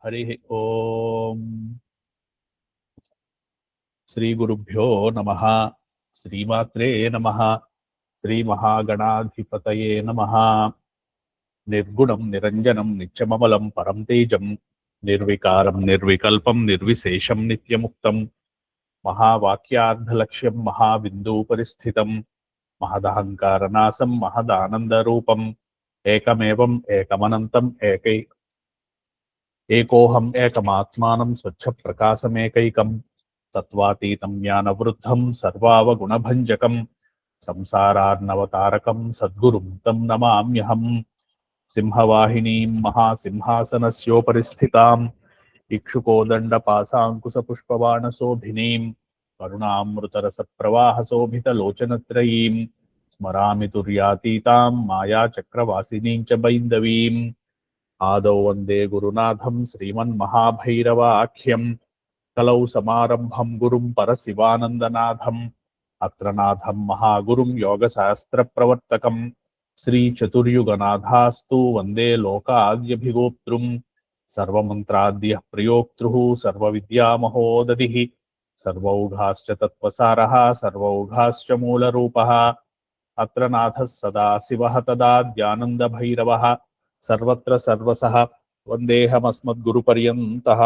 హరి ఓం. శ్రీ గురుభ్యో నమః. శ్రీమాత్రే నమః. శ్రీ మహాగణాధిపతయే నమః. నిర్గుణం నిరంజనం నిత్యమమలం పరం తేజం నిర్వికారం నిర్వికల్పం నిర్విశేషం నిత్యముక్తం మహావాక్యార్థలక్ష్యం మహాబిందూపరిస్థితం మహదహంకారనాశం మహదానందరూపం ఏకమేవం ఏకమనంతం ఏకోహం ఏకమాత్మానం స్వచ్ఛప్రకాశమేకైకం తత్వాతీతం జ్ఞానవృద్ధం సర్వావగుణభంజకం సంసారార్ణవతారకం సద్గురుం తం నమామ్యహం. సింహవాహినీం మహాసింహాసనస్యోపరి స్థితాం ఇక్షుకోదండపాశాంకుశపుష్పబాణశోభినీం కరుణామృతరసప్రవాహశోభితలోచనత్రయీం స్మరామి తుర్యాతీతాం మాయాచక్రవాసినీం చ బైందవీం. ఆదౌ వందే గురునాథం శ్రీమన్మహాభైరవాఖ్యం కలౌ సమారంభం గురుం పరశివానందనాథం అత్ర నాథం మహాగురుం యోగశాస్త్రప్రవర్తకం శ్రీచతుర్యుగనాథాస్తు వందే లోకాద్యభిగోప్తృం సర్వమంత్రాద్యః ప్రయోక్తృః సర్వవిద్యామహోదధిః సర్వౌఘాశ్చ తత్వసారः సర్వౌఘాశ్చ మూలరూపः అత్ర నాథः సదాశివः తదాద్యానందభైరవः సర్వత్ర సర్వసః వందేహమస్మద్గురుపర్యంతః.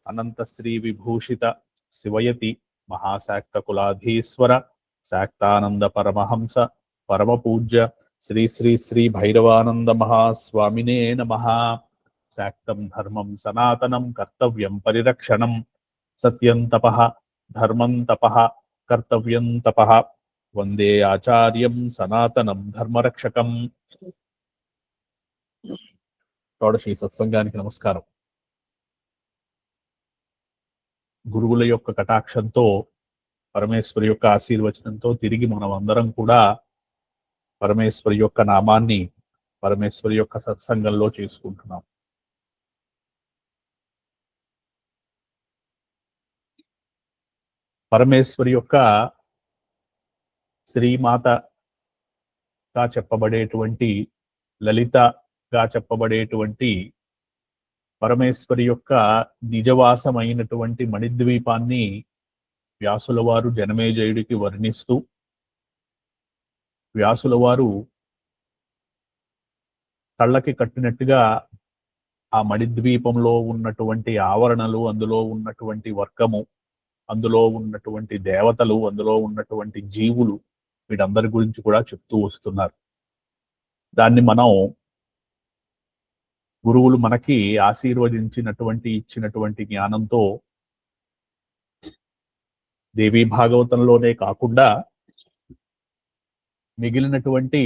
అనంత శ్రీ విభూషిత శివయతి మహాశాక్తకులాధీశ్వర శాక్తానంద పరమహంస పరమపూజ్య శ్రీ శ్రీ శ్రీ భైరవానంద మహాస్వామినే నమః. శాక్తం ధర్మం సనాతనం కర్తవ్యం పరిరక్షణం సత్యం తపః ధర్మం తపః కర్తవ్యం తపః వందే ఆచార్యం సనాతనం ధర్మరక్షకం. షోడశి సత్సంగానికి నమస్కారం. గురువుల యొక్క కటాక్షంతో పరమేశ్వరి యొక్క ఆశీర్వచనంతో తిరిగి మనం అందరం కూడా పరమేశ్వరి యొక్క నామాన్ని పరమేశ్వరి యొక్క సత్సంగంలో చేసుకుంటున్నాం. పరమేశ్వరి యొక్క శ్రీమాతగా చెప్పబడేటువంటి లలితగా చెప్పబడేటువంటి పరమేశ్వరి యొక్క నిజవాసమైనటువంటి మణిద్వీపాన్ని వ్యాసుల వారు జనమేజయుడికి వర్ణిస్తూ వ్యాసుల వారు కళ్ళకి కట్టినట్టుగా ఆ మణిద్వీపంలో ఉన్నటువంటి ఆవరణలు, అందులో ఉన్నటువంటి వర్గము, అందులో ఉన్నటువంటి దేవతలు, అందులో ఉన్నటువంటి జీవులు, వీటందరి గురించి కూడా చెప్తూ వస్తున్నారు. దాన్ని మనం గురువులు మనకి ఆశీర్వదించినటువంటి ఇచ్చినటువంటి జ్ఞానంతో దేవీ భాగవతంలోనే కాకుండా మిగిలినటువంటి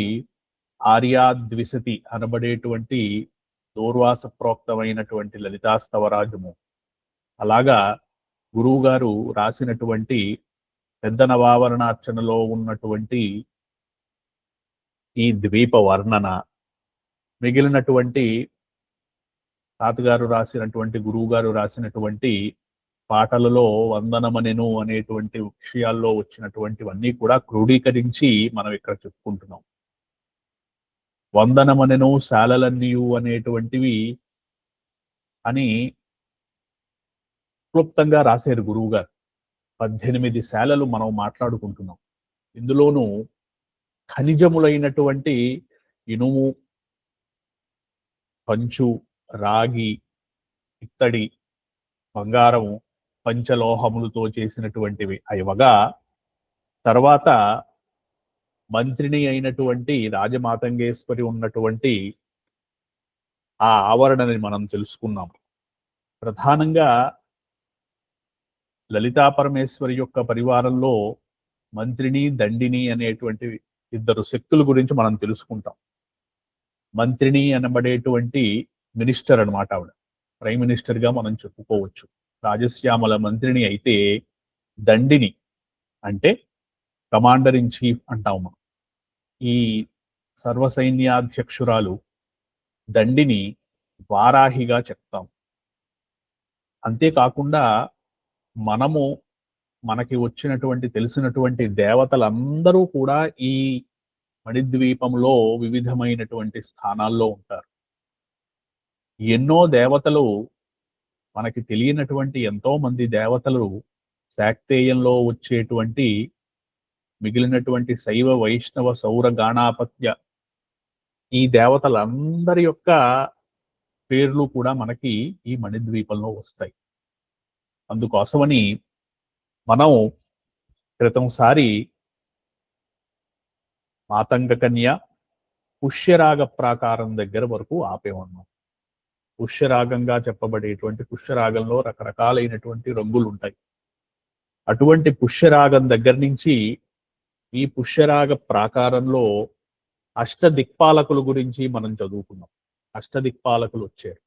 ఆర్యాద్విశతి అనబడేటువంటి దూర్వాస ప్రోక్తమైనటువంటి లలితాస్తవరాజము, అలాగా గురువు గారు రాసినటువంటి పెద్ద నవావరణార్చనలో ఉన్నటువంటి ఈ ద్వీప వర్ణన, మిగిలినటువంటి తాతగారు రాసినటువంటి గురువు గారు రాసినటువంటి పాటలలో వందనమనెను అనేటువంటి విషయాల్లో వచ్చినటువంటివన్నీ కూడా క్రోడీకరించి మనం ఇక్కడ చెప్పుకుంటున్నాం. వందనమనెను శాలలన్నీయు అనేటువంటివి అని క్లుప్తంగా రాశారు గురువు గారు. 18 శాలలు మనం మాట్లాడుకుంటున్నాం. ఇందులోనూ ఖనిజములైనటువంటి ఇనుము, పంచు, రాగి, ఇత్తడి, బంగారము, పంచలోహములతో చేసినటువంటివి అయివగా, తర్వాత మంత్రిని అయినటువంటి రాజమాతంగేశ్వరి ఉన్నటువంటి ఆ ఆవరణని మనం తెలుసుకున్నాం. ప్రధానంగా లలితా పరమేశ్వరి యొక్క పరివారంలో మంత్రిని, దండిని అనేటువంటి ఇద్దరు శక్తుల గురించి మనం తెలుసుకుంటాం. మంత్రిని అనబడేటువంటి మినిస్టర్ అనమాట, ఆవిడ ప్రైమ్ మినిస్టర్ గా మనం చెప్పుకోవచ్చు. రాజశ్యామల మంత్రిని అయితే దండిని అంటే కమాండర్ ఇన్ చీఫ్ అంటాం మనం. ఈ సర్వసైన్యాధ్యక్షురాలు దండిని వారాహిగా చెప్తాం. అంతేకాకుండా మనకి వచ్చినటువంటి తెలిసినటువంటి దేవతలందరూ కూడా ఈ మణిద్వీపంలో వివిధమైనటువంటి స్థానాల్లో ఉంటారు. ఎన్నో దేవతలు మనకి తెలియనటువంటి ఎంతో మంది దేవతలు శాక్తేయంలో వచ్చేటువంటి మిగిలినటువంటి శైవ వైష్ణవ సౌర గాణాపత్య ఈ దేవతలందరి యొక్క పేర్లు కూడా మనకి ఈ మణిద్వీపంలో వస్తాయి. అందుకోసమని మనం క్రితంసారి మాతంగ కన్య పుష్యరాగ ప్రాకారం దగ్గర వరకు ఆపేమన్నాం. పుష్యరాగంగా చెప్పబడేటువంటి పుష్యరాగంలో రకరకాలైనటువంటి రంగులు ఉంటాయి. అటువంటి పుష్యరాగం దగ్గర నుంచి ఈ పుష్యరాగ ప్రాకారంలో అష్టదిక్పాలకుల గురించి మనం చదువుకున్నాం. అష్టదిక్పాలకులు వచ్చారు.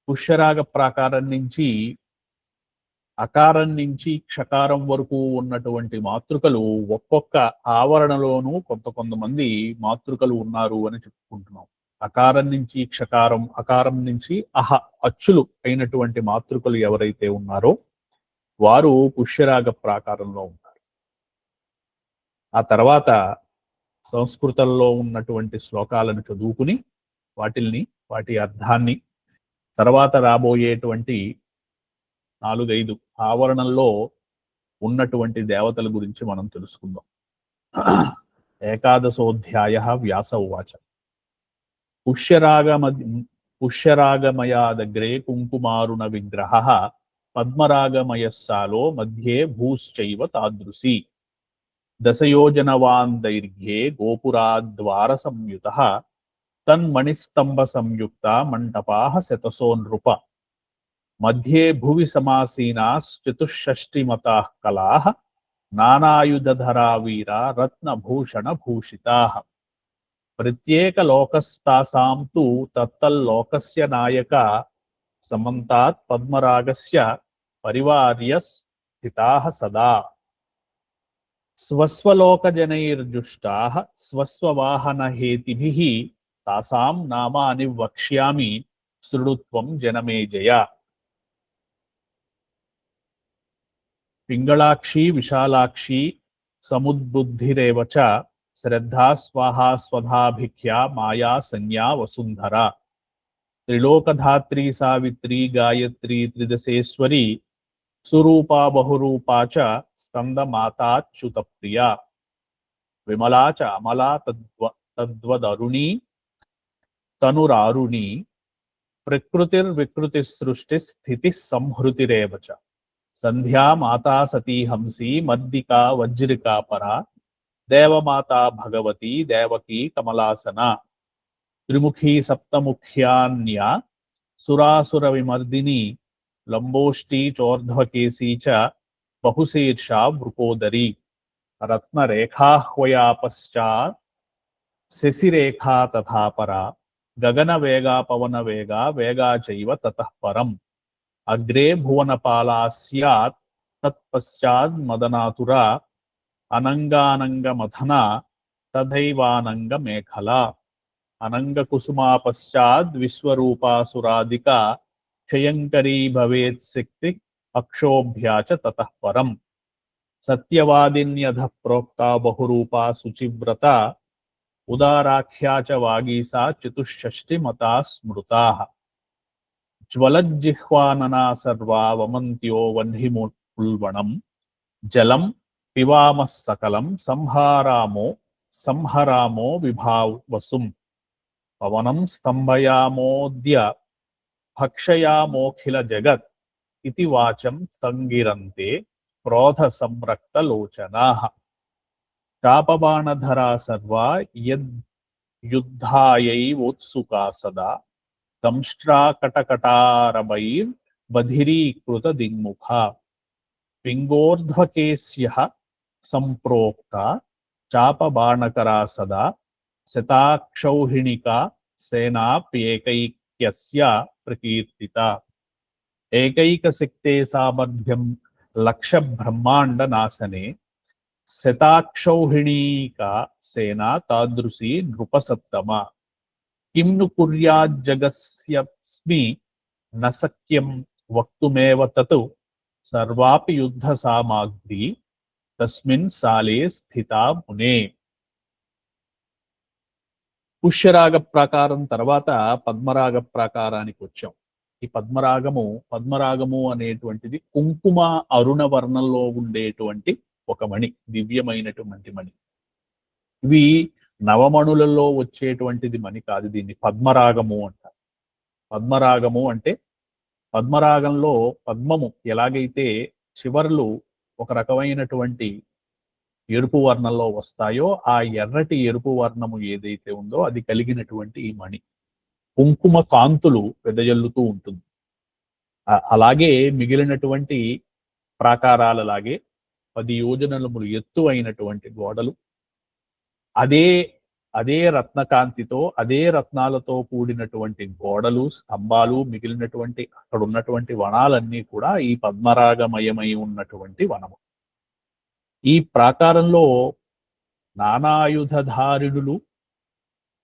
పుష్యరాగ ప్రాకారం నుంచి అకారం నుంచి క్షకారం వరకు ఉన్నటువంటి మాతృకలు ఒక్కొక్క ఆవరణలోనూ కొంతమంది మాతృకలు ఉన్నారు అని చెప్పుకుంటున్నాం. అకారం నుంచి క్షకారం, అకారం నుంచి అచ్చులు అయినటువంటి మాతృకలు ఎవరైతే ఉన్నారో వారు పుష్యరాగ ప్రాకారంలో ఉంటారు. ఆ తర్వాత సంస్కృతంలో ఉన్నటువంటి శ్లోకాలను చదువుకుని వాటి అర్థాన్ని, తర్వాత రాబోయేటువంటి 4-5 ఆవరణంలో ఉన్నటువంటి దేవతల గురించి మనం తెలుసుకుందాం. ఏకాదశోధ్యాయ వ్యాస ఉవాచ పుష్యరాగమయాదగ్రే కుంకుమారుణ విగ్రహ పద్మరాగమయస్సాలో మధ్యే భూశ్చైవ తాదృశీ దశయోజనవాన్ దైర్ఘ్యే గోపురాద్వార సంయుత తన్మణిస్తంభ సంయుక్త మంటపాః శతసో నృప మధ్యే భువి సమాసీనాశ్చతుషష్టిమతాః కళాః నానాయుధధరా వీర రత్నభూషణ భూషితాః ప్రత్యేకలోకస్తాసాం తు తత్తల్లోకస్య నాయక సమంతాత్ పద్మరాగస్య పరివార్య స్థితాః సదా స్వస్వలోకజనైర్జుష్టాః స్వస్వవాహనహేతిభిః తాసాం నామాని వక్ష్యామి శృణుత్వం జనమేజయ. పింగళాక్షి విశాలాక్షి సముద్బుద్ధిరేవ చ శ్రద్ధా స్వాహా స్వధాభిఖ్యా మాయా సంజ్ఞా వసుంధర త్రిలోకధాత్రీ సావిత్రి గాయత్రి త్రిదశేశ్వరి సురూపా బహురూపా చ స్కందమాతాచ్యుత ప్రియా విమలా చ అమలా తద్వదరుణీ తనురారుణీ ప్రకృతిర్వికృతి సృష్టి స్థితి సంహృతిరేవ చ సంధ్యా మాతా సతీ హంసీ మద్దికా వజ్రికా పరా దేవమాతా భగవతి దేవకీ కమలాసన త్రిముఖీ సప్తముఖ్యాన్యా సురాసుర విమర్దిని లంబోష్టి చోర్ధ్వకేశీ చ బహుశీర్షా వృకోదరి రత్నరేఖాహ్వయా పశ్చాత్ శశిరేఖా తథా పరా గగన వేగా పవన వేగా వేగా చైవ తతః పరం అగ్రే భువనపాలా స్యాత్ తత్పశ్చాద్ మదనాతురా అనంగానంగమథన తథైవానంగ మేఖలా అనంగ కుసుమా పశ్చాద్ విశ్వరూపాసురాదిక క్షయంకరీ భవేత్ శక్తి అక్షోభ్యాచ తతః పరం సత్యవాదిన్యధ ప్రోక్తా బహురూపా శుచివ్రత ఉదారాఖ్యా చ వాగీసా చతుషష్టిమతా స్మృతాః జ్వలజ్జిహ్వాననా సర్వా వమంత్యో వహ్నిముల్వణం జలం పిబామః సకలం సంహరామో విభావసుం పవనం స్తంభయామోద్య భక్షయామోఖిల జగత్ ఇతి వాచం సంగిరంతే క్రోధ సంరక్త లోచనాః చాపబాణధరా సర్వా యుద్ధాయైవోత్సుకా సదా దంష్ట్రాకటకటారభైర్బధిరీకృత దిగ్ముఖా పింగోర్ధ్వకేశ్యః సంప్రోక్త చాపబాణకరా సదా శతాక్షౌహిణికా సేనాప్యేకైక్యస్య ప్రకీర్తిత ఏకైకశక్తే సామర్థ్యం లక్ష బ్రహ్మాండ నాశనే శతాక్షౌహిణీకా సేనా తాదృశీ నృపసత్తమ కిం ను కుర్యాజ్జగస్యస్మి న సఖ్యం వక్తుమేవ తత్ సర్వాపి యుద్ధ సామాగ్రి తస్మిన్ సాలే స్థితా మునే. పుష్యరాగ ప్రాకారం తర్వాత పద్మరాగ ప్రాకారానికి వచ్చాం. ఈ పద్మరాగము అనేటువంటిది కుంకుమ అరుణ వర్ణంలో ఉండేటువంటి ఒక మణి, దివ్యమైనటువంటి మణి. ఇవి నవమణులలో వచ్చేటువంటిది మణి కాదు, దీన్ని పద్మరాగము అంటారు. పద్మరాగము అంటే పద్మరాగంలో పద్మము ఎలాగైతే చివర్లు ఒక రకమైనటువంటి ఎరుపు వర్ణంలో వస్తాయో, ఆ ఎర్రటి ఎరుపు వర్ణము ఏదైతే ఉందో అది కలిగినటువంటి ఈ మణి కుంకుమ కాంతులు వెదజల్లుతూ ఉంటుంది. అలాగే మిగిలినటువంటి ప్రాకారాలలాగే 10 యోజనములు ఎత్తు అయినటువంటి గోడలు, అదే అదే రత్నకాంతితో, అదే రత్నాలతో కూడినటువంటి గోడలు, స్తంభాలు, మిగిలినటువంటి అక్కడ ఉన్నటువంటి వనాలన్నీ కూడా ఈ పద్మరాగమయమై ఉన్నటువంటి వనము. ఈ ప్రాకారంలో నానాయుధధారిణులు,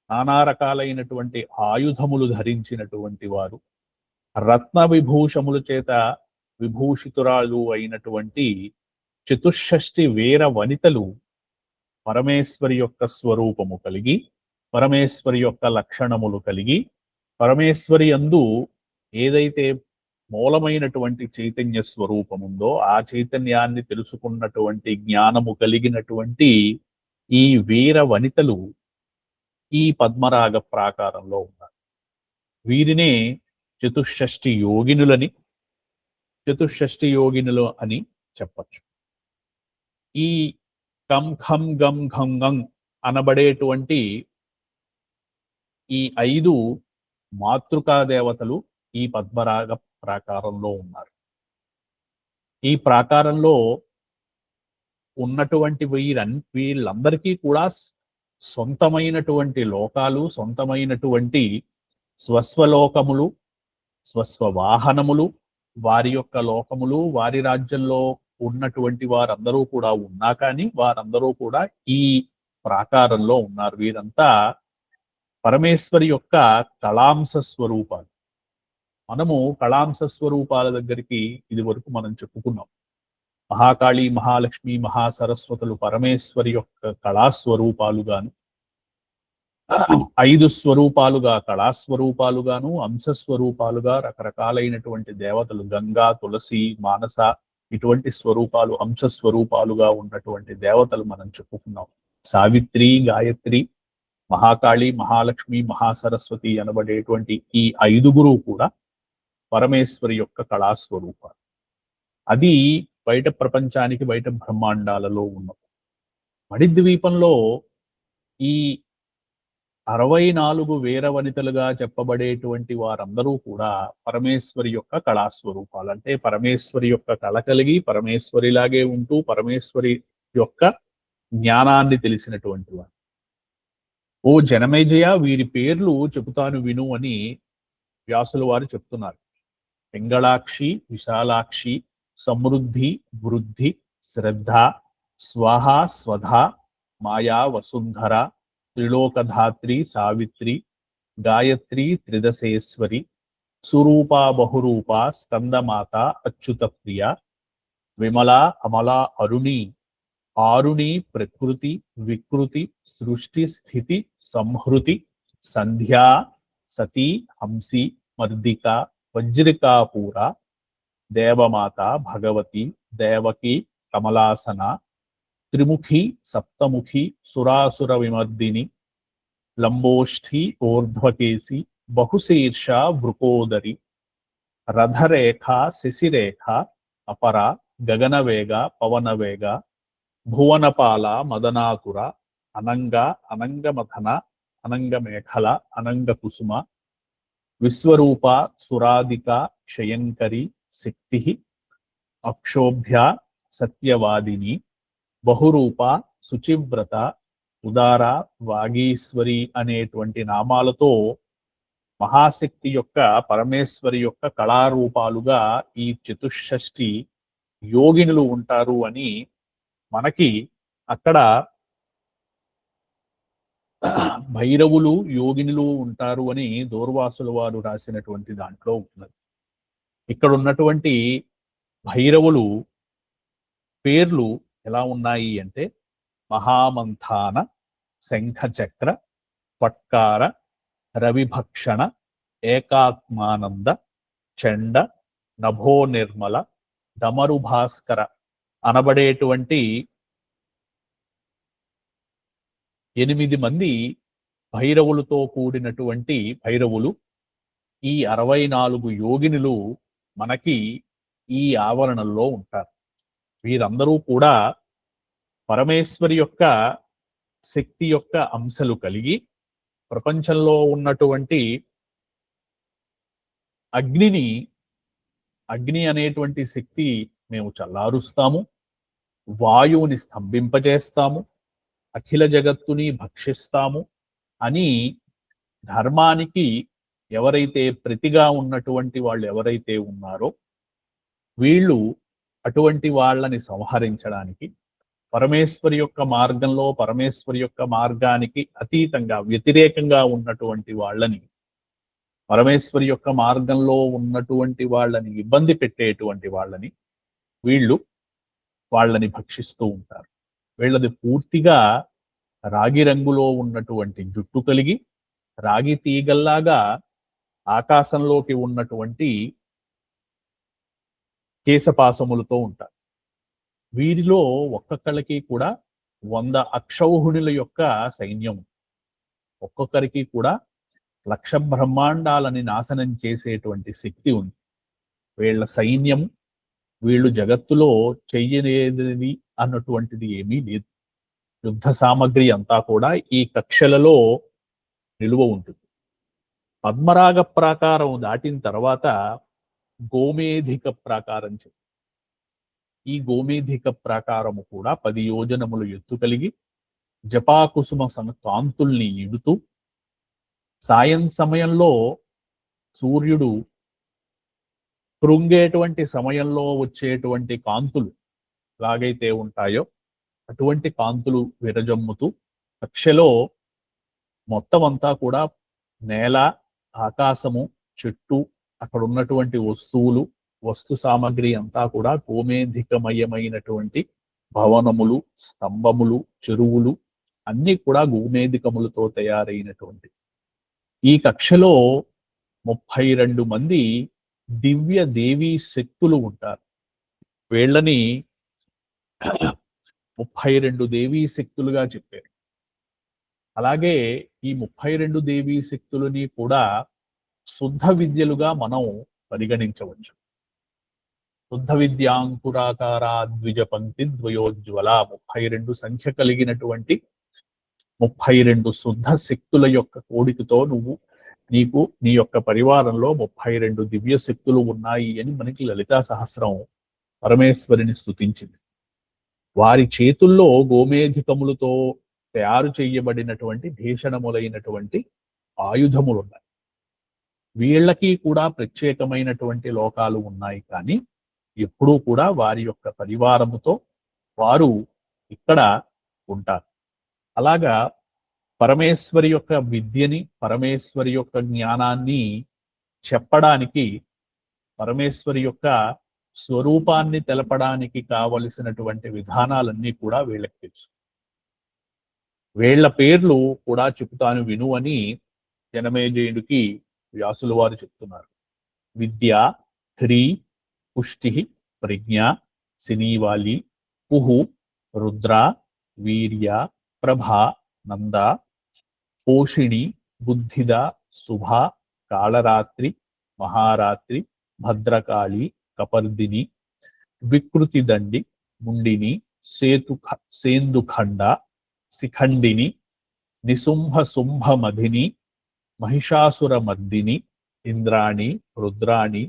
నానా రకాలైనటువంటి ఆయుధములు ధరించినటువంటి వారు, రత్న విభూషముల చేత విభూషితురాలు అయినటువంటి చతుషష్ఠి వీర వనితలు పరమేశ్వరి యొక్క స్వరూపము కలిగి, పరమేశ్వరి యొక్క లక్షణములు కలిగి, పరమేశ్వరి యందు ఏదైతే మూలమైనటువంటి చైతన్య స్వరూపముందో ఆ చైతన్యాన్ని తెలుసుకున్నటువంటి జ్ఞానము కలిగినటువంటి ఈ వీర వనితలు ఈ పద్మరాగ ప్రాకారంలో ఉన్నారు. వీరినే చతుషష్ఠి యోగినులు అని చెప్పచ్చు. ఈ కం ఖం గం ఘం గం అనబడేటువంటి ఈ 5 మాతృకా దేవతలు ఈ పద్మరాగ ప్రాకారంలో ఉన్నారు. ఈ ప్రాకారంలో ఉన్నటువంటి వీళ్ళందరికీ కూడా సొంతమైనటువంటి లోకాలు, సొంతమైనటువంటి స్వస్వలోకములు, స్వస్వ వాహనములు, వారి యొక్క లోకములు, వారి రాజ్యంలో ఉన్నటువంటి వారందరూ కూడా ఉన్నా కానీ వారందరూ కూడా ఈ ప్రాకారంలో ఉన్నారు. వీరంతా పరమేశ్వరి యొక్క కళాంశ స్వరూపాలు. మనము కళాంశ స్వరూపాల దగ్గరికి ఇది వరకు మనం చెప్పుకున్నాం. మహాకాళి, మహాలక్ష్మి, మహాసరస్వతులు పరమేశ్వరి యొక్క కళాస్వరూపాలుగాను, 5 స్వరూపాలుగా కళాస్వరూపాలుగాను, అంశస్వరూపాలుగా రకరకాలైనటువంటి దేవతలు గంగా, తులసి, మానస ఇటువంటి స్వరూపాలు అంశస్వరూపాలుగా ఉన్నటువంటి దేవతలు మనం చెప్పుకున్నాం. సావిత్రి, గాయత్రి, మహాకాళి, మహాలక్ష్మి, మహాసరస్వతి అనబడేటువంటి ఈ 5 కూడా పరమేశ్వరి యొక్క కళాస్వరూపాలు. అది బయట ప్రపంచానికి, బయట బ్రహ్మాండాలలో ఉన్నది. మణిద్వీపంలో ఈ 64 వీర వనితలుగా చెప్పబడేటువంటి వారందరూ కూడా పరమేశ్వరి యొక్క కళాస్వరూపాలు. అంటే పరమేశ్వరి యొక్క కళ కలిగి, పరమేశ్వరిలాగే ఉంటూ, పరమేశ్వరి యొక్క జ్ఞానాన్ని తెలిసినటువంటి వారు. ఓ జనమేజయ, వీరి పేర్లు చెబుతాను విను అని వ్యాసుల వారు చెప్తున్నారు. పింగళాక్షి, విశాలాక్షి, సమృద్ధి, వృద్ధి, శ్రద్ధ, స్వాహ, స్వధ, మాయా, వసుంధర, త్రిలోకధాత్రి, సావిత్రి, గాయత్రి, త్రిదశేశ్వరి, సురూప, బహురూప, స్కందమాత, అచ్యుత ప్రియ, విమల, అమల, అరుణి, ఆరుణి, ప్రకృతి, వికృతి, సృష్టి, స్థితి, సంహృతి, సంధ్యా, సతీ, హంసి, మర్దిక, వజ్రికాపూర, దేవమాత, భగవతి, దేవకి, కమలాసన, త్రిముఖి, సప్తముఖి, సురాసుర విమర్దిని, లంబోష్ఠి, ఊర్ధ్వకేసి, బహుశీర్ష, వృకోదరి, రథరేఖ, శశిరేఖ, అపర, గగనవేగ, పవనవేగ, భువనపాల, మదనాతుర, అనంగ, అనంగమథన, అనంగమేఖల, అనంగకుసుమ, విశ్వరూప, సురాదిక, క్షయంకరి, శక్తి, అక్షోభ్య, సత్యవాదిని, బహురూప, శుచివ్రత, ఉదార, వాగీశ్వరి అనేటువంటి నామాలతో మహాశక్తి యొక్క, పరమేశ్వరి యొక్క కళారూపాలుగా ఈ చతుషష్ఠి యోగినులు ఉంటారు అని మనకి అక్కడ భైరవులు, యోగినులు ఉంటారు అని దూర్వాసుల వారు రాసినటువంటి దాంట్లో ఉన్నది. ఇక్కడ ఉన్నటువంటి భైరవులు పేర్లు ఎలా ఉన్నాయి అంటే మహామంథాన, శంఖచక్ర, పట్కార, రవిభక్షణ, ఏకాత్మానంద, చండ, నభో నిర్మల, డమరు భాస్కర అనబడేటువంటి 8 మంది భైరవులతో కూడినటువంటి భైరవులు, ఈ 64 యోగినులు మనకి ఈ ఆవరణంలో ఉంటారు. వీరందరూ కూడా పరమేశ్వరి యొక్క శక్తి యొక్క అంశలు కలిగి ప్రపంచంలో ఉన్నటువంటి అగ్ని అనేటువంటి శక్తి మేము చల్లారుస్తాము, వాయువుని స్తంభింపజేస్తాము, అఖిల జగత్తుని భక్షిస్తాము అని ధర్మానికి ఎవరైతే ప్రతిగా ఉన్నటువంటి వాళ్ళు ఎవరైతే ఉన్నారో వీళ్ళు అటువంటి వాళ్ళని సంహరించడానికి పరమేశ్వరి యొక్క మార్గంలో పరమేశ్వరి యొక్క మార్గానికి అతీతంగా వ్యతిరేకంగా ఉన్నటువంటి వాళ్ళని, పరమేశ్వరి యొక్క మార్గంలో ఉన్నటువంటి వాళ్ళని ఇబ్బంది పెట్టేటువంటి వాళ్ళని వాళ్ళని భక్షిస్తూ ఉంటారు. వీళ్ళది పూర్తిగా రాగి రంగులో ఉన్నటువంటి జుట్టు కలిగి రాగి తీగల్లాగా ఆకాశంలోకి ఉన్నటువంటి కేశపాసములతో ఉంటారు. వీరిలో ఒక్కొక్కరికి కూడా 100 అక్షౌహిణుల యొక్క సైన్యం, ఒక్కొక్కరికి కూడా 1,00,000 బ్రహ్మాండాలని నాశనం చేసేటువంటి శక్తి ఉంది. వీళ్ళ సైన్యం, వీళ్ళు జగత్తులో చెయ్యలేనిది అన్నటువంటిది ఏమీ లేదు. యుద్ధ సామగ్రి అంతా కూడా ఈ కక్షలలో నిలువ ఉంటుంది. పద్మరాగ ప్రాకారం దాటిన తర్వాత గోమేధిక ప్రాకారం చెప్పి, ఈ గోమేధిక ప్రాకారము కూడా 10 యోజనములు ఎత్తు కలిగి జపాకుసుమ కాంతుల్ని ఇడుతూ సాయం సమయంలో సూర్యుడు కృంగేటువంటి సమయంలో వచ్చేటువంటి కాంతులు ఎలాగైతే ఉంటాయో అటువంటి కాంతులు విరజమ్ముతూ కక్షలో మొత్తం అంతా కూడా నేల, ఆకాశము, చెట్టు, అక్కడ ఉన్నటువంటి వస్తువులు, వస్తు సామగ్రి అంతా కూడా గోమేధికమయమైనటువంటి భవనములు, స్తంభములు, చెరువులు అన్ని కూడా గోమేధికములతో తయారైనటువంటి ఈ కక్షలో 32 మంది దివ్య దేవీ శక్తులు ఉంటారు. వీళ్ళని 32 దేవీ శక్తులుగా చెప్పారు. అలాగే ఈ 32 దేవీ శక్తులని కూడా శుద్ధ విద్యలుగా మనం పరిగణించవచ్చు. శుద్ధ విద్యాంకురాకారా ద్విజ పంక్తి ద్వయోజ్వల 32 సంఖ్య కలిగినటువంటి 32 శుద్ధ శక్తుల యొక్క కోడికతో నీ యొక్క పరివారంలో 32 దివ్య శక్తులు ఉన్నాయి అని మనకి లలితా సహస్రం పరమేశ్వరిని స్తుతించింది. వారి చేతుల్లో గోమేధికములతో తయారు చేయబడినటువంటి భీషణములైనటువంటి ఆయుధములు ఉన్నాయి. వీళ్ళకి కూడా ప్రత్యేకమైనటువంటి లోకాలు ఉన్నాయి, కానీ ఎప్పుడూ కూడా వారి యొక్క పరివారముతో వారు ఇక్కడ ఉంటారు. అలాగా పరమేశ్వరి యొక్క విద్యని, పరమేశ్వరి యొక్క జ్ఞానాన్ని చెప్పడానికి, పరమేశ్వరి యొక్క స్వరూపాన్ని తెలపడానికి కావలసినటువంటి విధానాలన్నీ కూడా వీళ్ళకి తెలుసు. వీళ్ళ పేర్లు కూడా చెబుతాను విను అని జనమేజయుడికి వ్యాసుల వారు చెప్తున్నారు. విద్య, హ్రీ, పుష్టి, ప్రజ్ఞ, శనివాలి, కుహు, రుద్ర, వీర్య, ప్రభ, నంద, పోషిణి, బుద్ధిద, శుభ, కాళరాత్రి, మహారాత్రి, భద్రకాళి, కపర్దిని, వికృతి దండి, ముండిని, సేందుఖండ, శిఖండిని, నిశుంభ శుంభ మధిని, మహిషాసుర మర్దిని, ఇంద్రాణి, రుద్రాణి,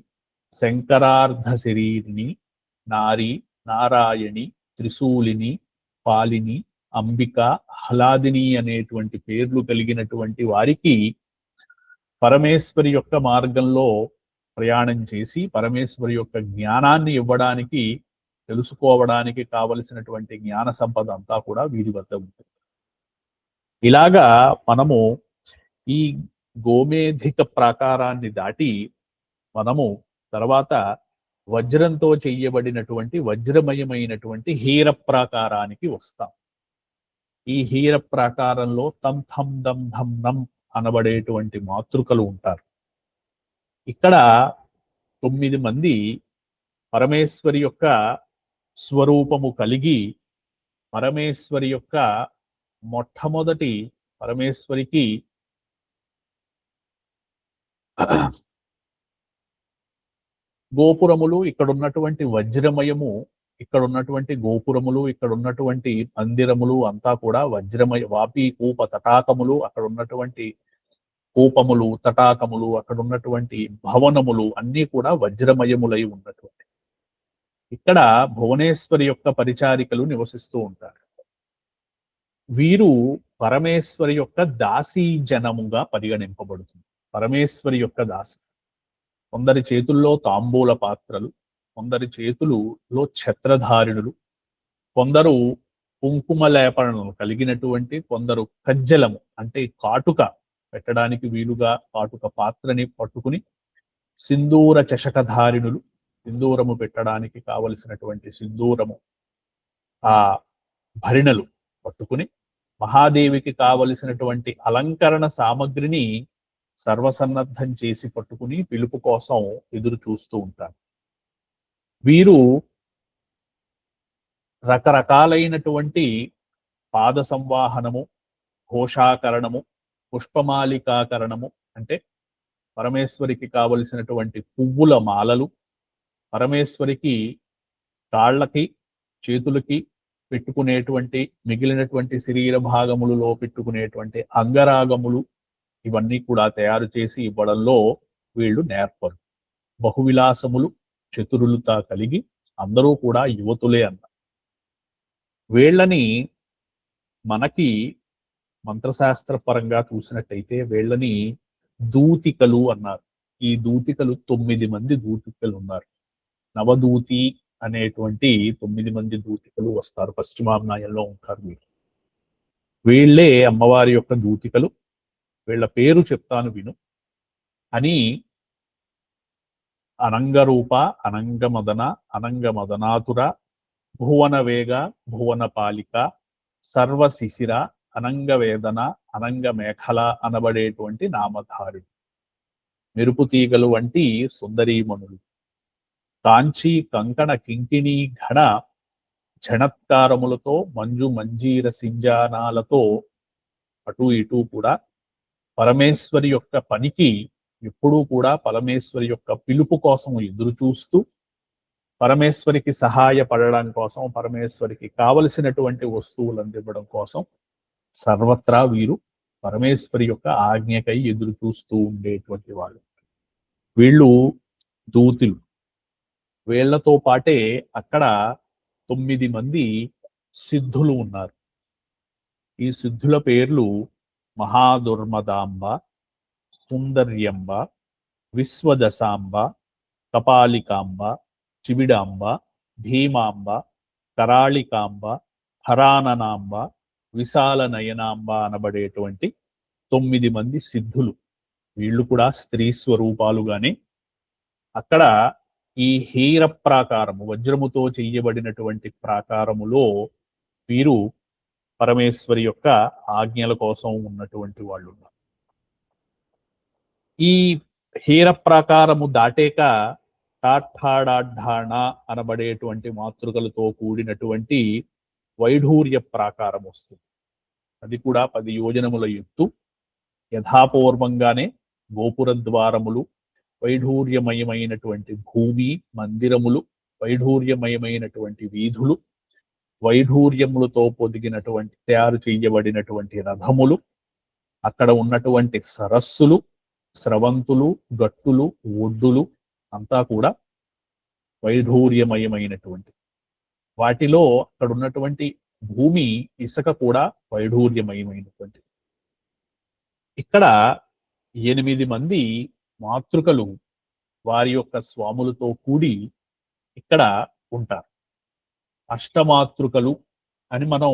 శంకరార్ధ శరీరిని, నారి, నారాయణి, త్రిశూలిని, పాలిని, అంబిక, హలాదిని అనేటువంటి పేర్లు కలిగినటువంటి వారికి పరమేశ్వరి యొక్క మార్గంలో ప్రయాణం చేసి పరమేశ్వరి యొక్క జ్ఞానాన్ని ఇవ్వడానికి, తెలుసుకోవడానికి కావలసినటువంటి జ్ఞాన సంపద అంతా కూడా వీరి వద్ద ఉంటుంది. ఇలాగా మనము ఈ గోమేధిక ప్రాకారాన్ని దాటి మనము తర్వాత వజ్రంతో చెయ్యబడినటువంటి వజ్రమయమైనటువంటి హీర ప్రాకారానికి వస్తాం. ఈ హీర ప్రాకారంలో తం థం దం ధం నం అనబడేటువంటి మాతృకలు ఉంటారు. ఇక్కడ 9 మంది పరమేశ్వరి యొక్క స్వరూపము కలిగి పరమేశ్వరి యొక్క మొట్టమొదటి పరమేశ్వరికి గోపురములు, ఇక్కడ ఉన్నటువంటి వజ్రమయము, ఇక్కడ ఉన్నటువంటి గోపురములు, ఇక్కడ ఉన్నటువంటి మందిరములు అంతా కూడా వజ్రమయ, వాపి కూప తటాకములు, అక్కడ ఉన్నటువంటి కూపములు, తటాకములు, అక్కడ ఉన్నటువంటి భవనములు అన్నీ కూడా వజ్రమయములై ఉన్నటువంటి. ఇక్కడ భువనేశ్వరి యొక్క పరిచారికలు నివసిస్తూ ఉంటారు. వీరు పరమేశ్వరి యొక్క దాసీ జనముగా పరిగణింపబడుతుంది. పరమేశ్వరి యొక్క దాసి. కొందరి చేతుల్లో తాంబూల పాత్రలు, కొందరి చేతులలో ఛత్రధారిణులు, కొందరు కుంకుమ లేపనను కలిగినటువంటి, కొందరు కజ్జలము అంటే కాటుక పెట్టడానికి వీలుగా కాటుక పాత్రని పట్టుకుని, సింధూర చషకధారిణులు, సింధూరము పెట్టడానికి కావలసినటువంటి సింధూరము ఆ భరిణలు పట్టుకుని, మహాదేవికి కావలసినటువంటి అలంకరణ సామగ్రిని సర్వసన్నద్ధం చేసి పట్టుకుని పిలుపు కోసం ఎదురు చూస్తూ ఉంటారు. వీరు రకరకాలైనటువంటి పాద సంవాహనము, ఘోషాకరణము, పుష్పమాలికాకరణము అంటే పరమేశ్వరికి కావలసినటువంటి పువ్వుల మాలలు, పరమేశ్వరికి కాళ్ళకి చేతులకి పెట్టుకునేటువంటి మిగిలినటువంటి శరీర భాగములలో పెట్టుకునేటువంటి అంగరాగములు, ఇవన్నీ కూడా తయారు చేసి ఇవ్వడంలో వీళ్ళు నేర్పరు. బహువిలాసములు, చతురులత కలిగి అందరూ కూడా యువతులే అన్నారు. వీళ్ళని మనకి మంత్రశాస్త్ర పరంగా చూసినట్టయితే వీళ్ళని దూతికలు అన్నారు. ఈ దూతికలు 9 మంది దూతికలు ఉన్నారు. నవదూతి అనేటువంటి 9 మంది దూతికలు వస్తారు. పశ్చిమామ్నాయంలో ఉంటారు వీళ్ళు. వీళ్ళే అమ్మవారి యొక్క దూతికలు. వీళ్ళ పేరు చెప్తాను విను. అని అనంగరూప, అనంగమదన, అనంగమదనాతుర, భువన వేగ, భువన పాలిక, సర్వశిశిర, అనంగవేదన, అనంగ మేఖల అనబడేటువంటి నామధారుడు. మెరుపు తీగలు వంటి సుందరీమణులు. కాంచీ కంకణ కింకిణీ ఘన ఝణత్కారములతో, మంజు మంజీర సింజానాలతో అటు ఇటు కూడా పరమేశ్వరి యొక్క పనికి ఎప్పుడూ కూడా పరమేశ్వరి యొక్క పిలుపు కోసం ఎదురు చూస్తూ, పరమేశ్వరికి సహాయపడడం కోసం, పరమేశ్వరికి కావలసినటువంటి వస్తువులు అందివ్వడం కోసం సర్వత్రా వీరు పరమేశ్వరి యొక్క ఆజ్ఞకై ఎదురు చూస్తూ ఉండేటువంటి వాళ్ళు. వీళ్ళు దూతులు. వీళ్లతో పాటే అక్కడ 9 మంది సిద్ధులు ఉన్నారు. ఈ సిద్ధుల పేర్లు మహాదుర్మదాంబ, సుందర్యంబ, విశ్వదశాంబ, కపాలికాంబ, చివిడాంబ, భీమాంబ, కరాళికాంబ, హరాననాంబ, విశాల నయనాంబ అనబడేటువంటి 9 మంది సిద్ధులు. వీళ్ళు కూడా స్త్రీ స్వరూపాలుగానే అక్కడ ఈ హీర ప్రాకారము, వజ్రముతో చెయ్యబడినటువంటి ప్రాకారములో వీరు పరమేశ్వరి యొక్క ఆజ్ఞల కోసం ఉన్నటువంటి వాళ్ళు ఉన్నారు. ఈ హీర ప్రాకారము దాటేక టాఠాడాఢాణ అనబడేటువంటి మాతృకలతో కూడినటువంటి వైఢూర్య ప్రాకారం వస్తుంది. అది కూడా 10 యోజనముల ఎత్తు. యథాపూర్వంగానే గోపుర ద్వారములు, వైఢూర్యమయమైనటువంటి భూమి, మందిరములు, వైఢూర్యమయమైనటువంటి వీధులు, వైఢూర్యములతో పొదిగినటువంటి తయారు చేయబడినటువంటి రథములు, అక్కడ ఉన్నటువంటి సరస్సులు, స్రవంతులు, గట్టులు, ఒడ్డులు అంతా కూడా వైఢూర్యమయమైనటువంటి. వాటిలో అక్కడ ఉన్నటువంటి భూమి, ఇసుక కూడా వైఢూర్యమయమైనటువంటి. ఇక్కడ 8 మంది మాతృకలు వారి యొక్క స్వాములతో కూడి ఇక్కడ ఉంటారు. అష్టమాతృకలు అని మనం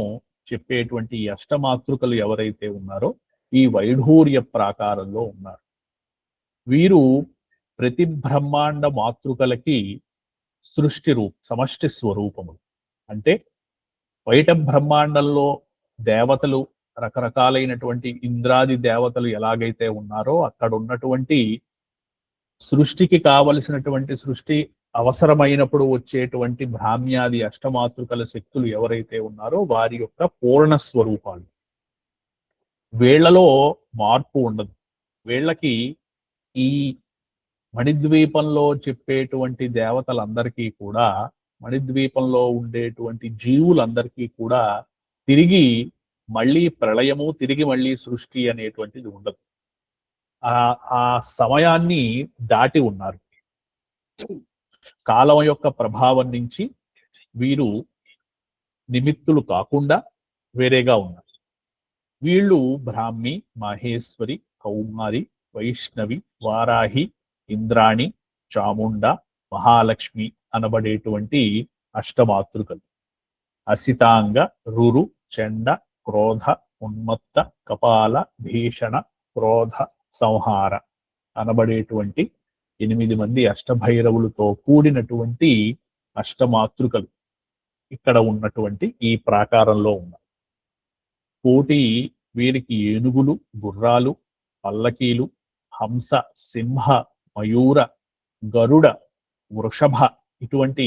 చెప్పేటువంటి అష్టమాతృకలు ఎవరైతే ఉన్నారో ఈ వైఢూర్య ప్రాకారంలో ఉన్నారు. వీరు ప్రతి బ్రహ్మాండ మాతృకలకి సృష్టి సమష్టి స్వరూపములు. అంటే బయట బ్రహ్మాండంలో దేవతలు రకరకాలైనటువంటి ఇంద్రాది దేవతలు ఎలాగైతే ఉన్నారో అక్కడ ఉన్నటువంటి సృష్టికి కావలసినటువంటి సృష్టి అవసరమైనప్పుడు వచ్చేటువంటి బ్రాహ్మ్యాది అష్టమాతృకల శక్తులు ఎవరైతే ఉన్నారో వారి యొక్క పూర్ణ స్వరూపాలు. వీళ్లలో మార్పు ఉండదు. వీళ్ళకి ఈ మణిద్వీపంలో చెప్పేటువంటి దేవతలందరికీ కూడా, మణిద్వీపంలో ఉండేటువంటి జీవులందరికీ కూడా తిరిగి మళ్ళీ ప్రళయము, తిరిగి మళ్ళీ సృష్టి అనేటువంటిది ఉండదు. ఆ సమయాన్ని దాటి ఉన్నారు. కాలం యొక్క ప్రభావం నుంచి వీరు నిమిత్తులు కాకుండా వేరేగా ఉన్నారు. వీళ్ళు బ్రాహ్మి, మహేశ్వరి, కౌమారి, వైష్ణవి, వారాహి, ఇంద్రాణి, చాముండ, మహాలక్ష్మి అనబడేటువంటి అష్టమాతృకలు. అసితాంగ, రురు, చండ, క్రోధ, ఉన్మత్త, కపాల, భీషణ, క్రోధ, సంహార అనబడేటువంటి 8 మంది అష్టభైరవులతో కూడినటువంటి అష్టమాతృకలు ఇక్కడ ఉన్నటువంటి ఈ ప్రాకారంలో ఉన్నారు. కోటి వీరికి ఏనుగులు, గుర్రాలు, పల్లకీలు, హంస, సింహ, మయూర, గరుడ, వృషభ ఇటువంటి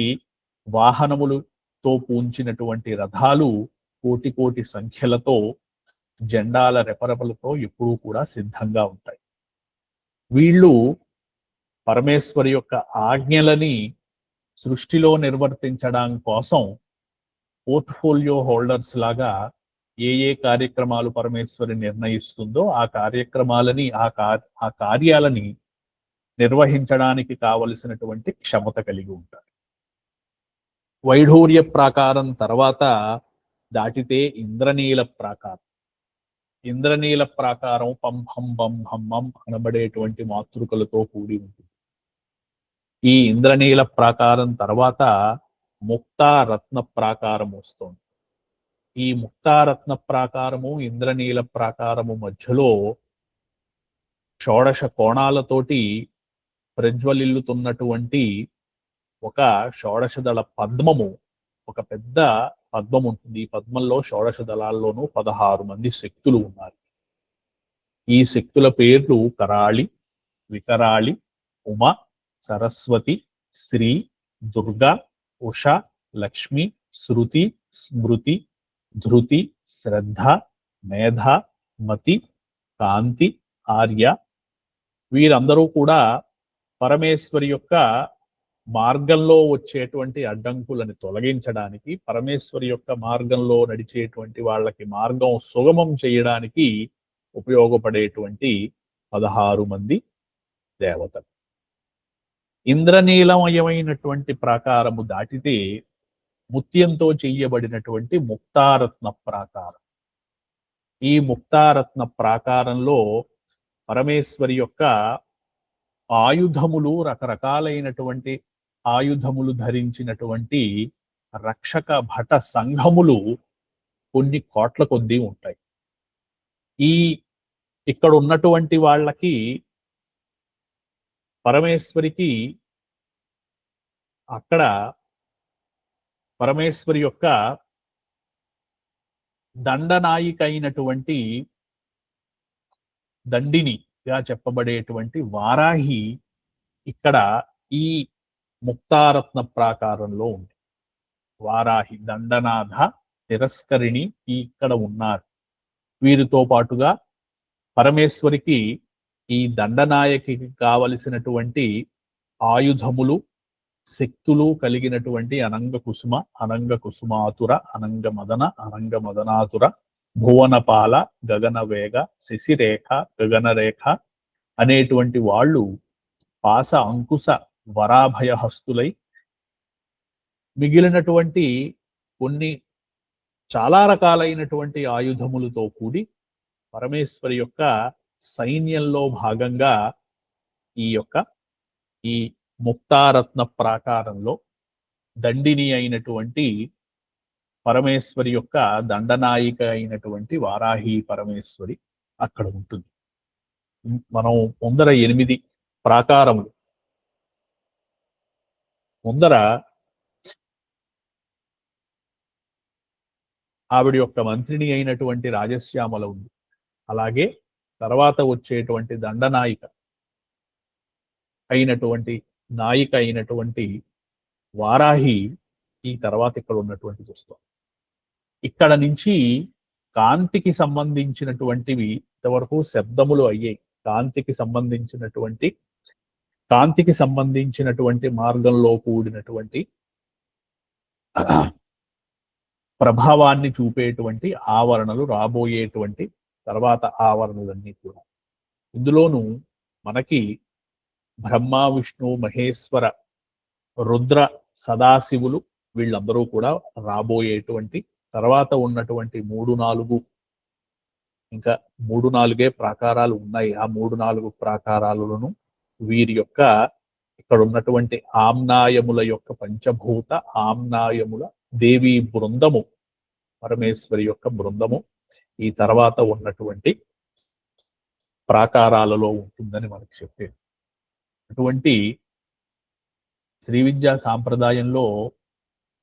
వాహనములతో పూంచినటువంటి రథాలు కోటి కోటి సంఖ్యలతో జెండాల రెపరెపలతో ఎప్పుడూ కూడా సిద్ధంగా ఉంటాయి. వీళ్ళు పరమేశ్వరి యొక్క ఆజ్ఞలని సృష్టిలో నిర్వర్తించడం కోసం పోర్ట్ఫోలియో హోల్డర్స్ లాగా ఏ కార్యక్రమాలు పరమేశ్వరి నిర్ణయిస్తుందో ఆ కార్యక్రమాలని, ఆ కార్యాలని నిర్వహించడానికి కావలసినటువంటి క్షమత కలిగి ఉంటారు. వైఢూర్య ప్రాకారం తర్వాత దాటితే ఇంద్రనీల ప్రాకారం. ఇంద్రనీల ప్రాకారం పంభం బంభం అనబడేటువంటి మాతృకలతో కూడి ఉంటుంది. ఈ ఇంద్రనీల ప్రాకారం తర్వాత ముక్తారత్న ప్రాకారం వస్తుంది. ఈ ముక్తారత్న ప్రాకారము, ఇంద్రనీల ప్రాకారము మధ్యలో షోడశ కోణాలతోటి ప్రజ్వలిల్లుతున్నటువంటి ఒక షోడశదళ పద్మము, ఒక పెద్ద పద్మం ఉంటుంది. ఈ పద్మంలో షోడశ దళాల్లోనూ 16 మంది శక్తులు ఉన్నారు. ఈ శక్తుల పేర్లు కరాళి, వికరాళి, ఉమ, సరస్వతి, శ్రీ, దుర్గా, ఉష, లక్ష్మి, శృతి, స్మృతి, ధృతి, శ్రద్ధ, మేధ, మతి, కాంతి, ఆర్య. వీరందరూ కూడా పరమేశ్వరి యొక్క మార్గంలో వచ్చేటువంటి అడ్డంకులను తొలగించడానికి, పరమేశ్వరి యొక్క మార్గంలో నడిచేటువంటి వాళ్ళకి మార్గం సుగమం చేయడానికి ఉపయోగపడేటువంటి 16 మంది దేవతలు. ఇంద్రనీలమయమైనటువంటి ప్రాకారము దాటితే ముత్యంతో చెయ్యబడినటువంటి ముక్తారత్న ప్రాకారం. ఈ ముక్తారత్న ప్రాకారంలో పరమేశ్వరి యొక్క ఆయుధములు, రకరకాలైనటువంటి ఆయుధములు ధరించినటువంటి రక్షక భట సంఘములు కొన్ని కోట్ల కొద్దీ ఉంటాయి. ఇక్కడ ఉన్నటువంటి వాళ్ళకి పరమేశ్వరికి అక్కడ పరమేశ్వరి యొక్క దండనాయిక అయినటువంటి దండినిగా చెప్పబడేటువంటి వారాహి ఇక్కడ ఈ ముక్తారత్న ప్రాకారంలో ఉంది. వారాహి, దండనాథ, తిరస్కరిణి ఇక్కడ ఉన్నారు. వీరితో పాటుగా పరమేశ్వరికి ఈ దండనాయకి కావలసినటువంటి ఆయుధములు, శక్తులు కలిగినటువంటి అనంగ కుసుమ, అనంగ కుసుమాతుర, అనంగ మదన, అనంగ మదనాతుర, భువనపాల, గగనవేగ, శశిరేఖ, గగనరేఖ అనేటువంటి వాళ్ళు పాస అంకుశ వరాభయహస్తులై మిగిలినటువంటి కొన్ని చాలా రకాలైనటువంటి ఆయుధములతో కూడి పరమేశ్వరి యొక్క సైన్యంలో భాగంగా ఈ ముక్తారత్న ప్రాకారంలో దండిని అయినటువంటి పరమేశ్వరి యొక్క దండనాయిక అయినటువంటి వారాహి పరమేశ్వరి అక్కడ ఉంటుంది. మనం ముందర 8 ప్రాకారములు, ముందర ఆవిడ యొక్క మంత్రిని అయినటువంటి రాజశ్యామల ఉంది. అలాగే తర్వాత వచ్చేటువంటి దండనాయిక అయినటువంటి నాయిక అయినటువంటి వారాహి ఈ తర్వాత ఇక్కడ ఉన్నటువంటి చూస్తాం. ఇక్కడ నుంచి కాంతికి సంబంధించినటువంటివి ఇంతవరకు శబ్దములు అయ్యాయి. కాంతికి సంబంధించినటువంటి మార్గంలో కూడినటువంటి ప్రభావాన్ని చూపేటువంటి ఆవరణలు రాబోయేటువంటి తర్వాత ఆవరణలన్నీ కూడా. ఇందులోనూ మనకి బ్రహ్మ, విష్ణు, మహేశ్వర, రుద్ర, సదాశివులు వీళ్ళందరూ కూడా రాబోయేటువంటి తర్వాత ఉన్నటువంటి 3-4 ఇంకా 3-4 ప్రాకారాలు ఉన్నాయి. ఆ 3-4 ప్రాకారాలను వీరి యొక్క ఇక్కడ ఉన్నటువంటి ఆమ్నాయముల యొక్క పంచభూత ఆమ్నాయముల దేవీ బృందము, పరమేశ్వరి యొక్క బృందము ఈ తర్వాత ఉన్నటువంటి ప్రాకారాలలో ఉంటుందని మనకి చెప్పేది. అటువంటి శ్రీ విద్యా సాంప్రదాయంలో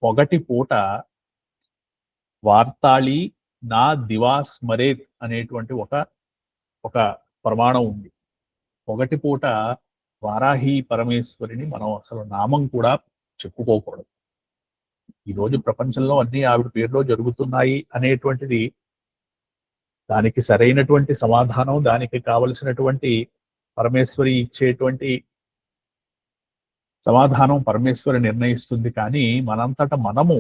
పొగటి పూట వార్తాళి నా దివాస్మరేత్ అనేటువంటి ఒక ప్రమాణం ఉంది. పొగటి పూట వారాహి పరమేశ్వరిని మనం అసలు నామం కూడా చెప్పుకోకూడదు. ఈరోజు ప్రపంచంలో అన్ని ఆవిడ పేరులో జరుగుతున్నాయి అనేటువంటిది దానికి సరైనటువంటి సమాధానం, దానికి కావలసినటువంటి పరమేశ్వరి ఇచ్చేటువంటి సమాధానం పరమేశ్వరి నిర్ణయిస్తుంది. కానీ మనంతట మనము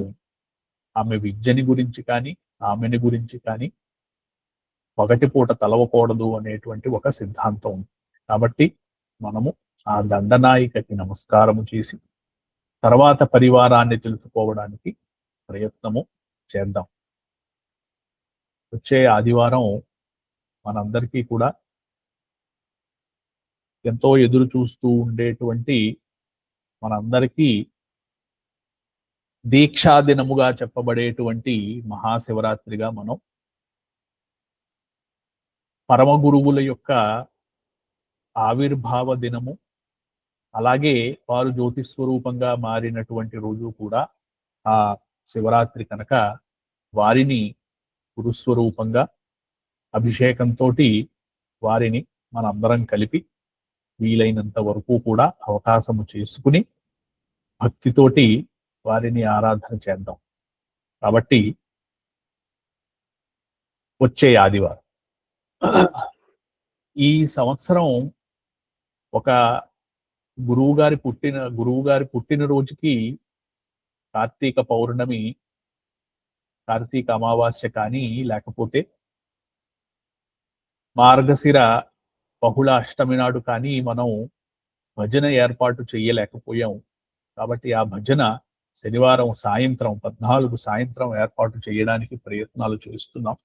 ఆమె విద్యని గురించి కానీ ఆమెని గురించి కానీ పగటిపూట తలవకూడదు అనేటువంటి ఒక సిద్ధాంతం ఉంది. కాబట్టి మనము ఆ దండనాయికకి నమస్కారము చేసి తర్వాత పరివారాన్ని తెలుసుకోవడానికి ప్రయత్నము చేద్దాం. వచ్చే ఆదివారం మనందరికీ కూడా ఎంతో ఎదురు చూస్తూ ఉండేటువంటి మనందరికీ దీక్షా దినముగా చెప్పబడేటువంటి మహాశివరాత్రిగా మనం పరమ గురువుల యొక్క ఆవిర్భావ దినము, అలాగే వారు జ్యోతి స్వరూపంగా మారినటువంటి రోజు కూడా ఆ శివరాత్రి కనుక వారిని గురుస్వరూపంగా అభిషేకంతో వారిని మనందరం కలిపి వీలైనంత వరకు కూడా అవకాశము చేసుకుని భక్తితోటి వారిని ఆరాధన చేద్దాం. కాబట్టి వచ్చే ఆదివారం ఈ సంవత్సరం ఒక గురువుగారి పుట్టినరోజుకి కార్తీక పౌర్ణమి, కార్తీక అమావాస్య కానీ లేకపోతే మార్గశిర బహుళ అష్టమి నాడు కానీ మనం భజన ఏర్పాటు చేయలేకపోయాం. కాబట్టి ఆ భజన శనివారం సాయంత్రం 14 సాయంత్రం ఏర్పాటు చేయడానికి ప్రయత్నాలు చేస్తున్నాం.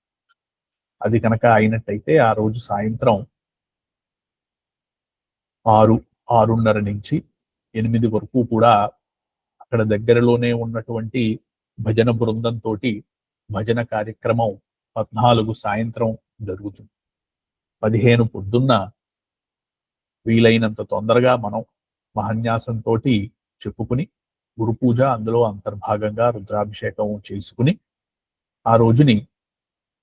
అది కనుక అయినట్టయితే ఆ రోజు సాయంత్రం 6-6:30 నుంచి 8 వరకు కూడా అక్కడ దగ్గరలోనే ఉన్నటువంటి భజన బృందంతో భజన కార్యక్రమం 14 సాయంత్రం జరుగుతుంది. 15 పొద్దున్న వీలైనంత తొందరగా మనం మహాన్యాసంతో చెప్పుకుని గురు పూజ అందులో అంతర్భాగంగా రుద్రాభిషేకం చేసుకుని ఆ రోజుని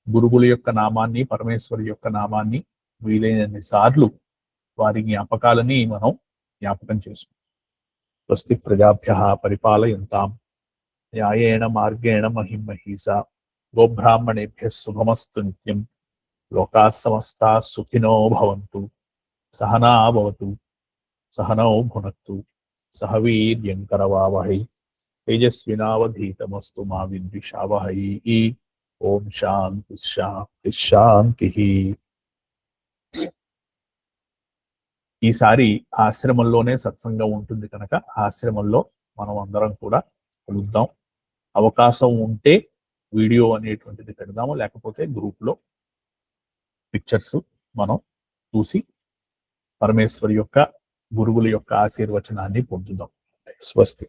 గురువుల యొక్క నామాన్ని, పరమేశ్వరి యొక్క నామాన్ని వీలైనన్ని సార్లు వారి జ్ఞాపకాలని మనం జ్ఞాపకం చేసుకుంటాం. స్వస్తి ప్రజాభ్యః పరిపాలయంతాం న్యాయేణ మార్గేణ మహిమహీసా గోబ్రాహ్మణేభ్యః శుభమస్తు నిత్యం. లోకాః సమస్తాః సుఖినో భవంతు. సహనా భవతు, సహనౌ భునక్తు, సహ వీర్యం కరవావహై, తేజస్వినావధీతమస్తు మా విద్విషావహై. ఓం శాంతి శాంతి శాంతి. ఈసారి ఆశ్రమంలోనే సత్సంగం ఉంటుంది కనుక ఆశ్రమంలో మనం అందరం కూడా కలుద్దాం. అవకాశం ఉంటే వీడియో అనేటువంటిది పెడదాము, లేకపోతే గ్రూప్లో పిక్చర్స్ మనం చూసి పరమేశ్వరి యొక్క గురువుల యొక్క ఆశీర్వచనాన్ని పొందుదాం. స్వస్తి.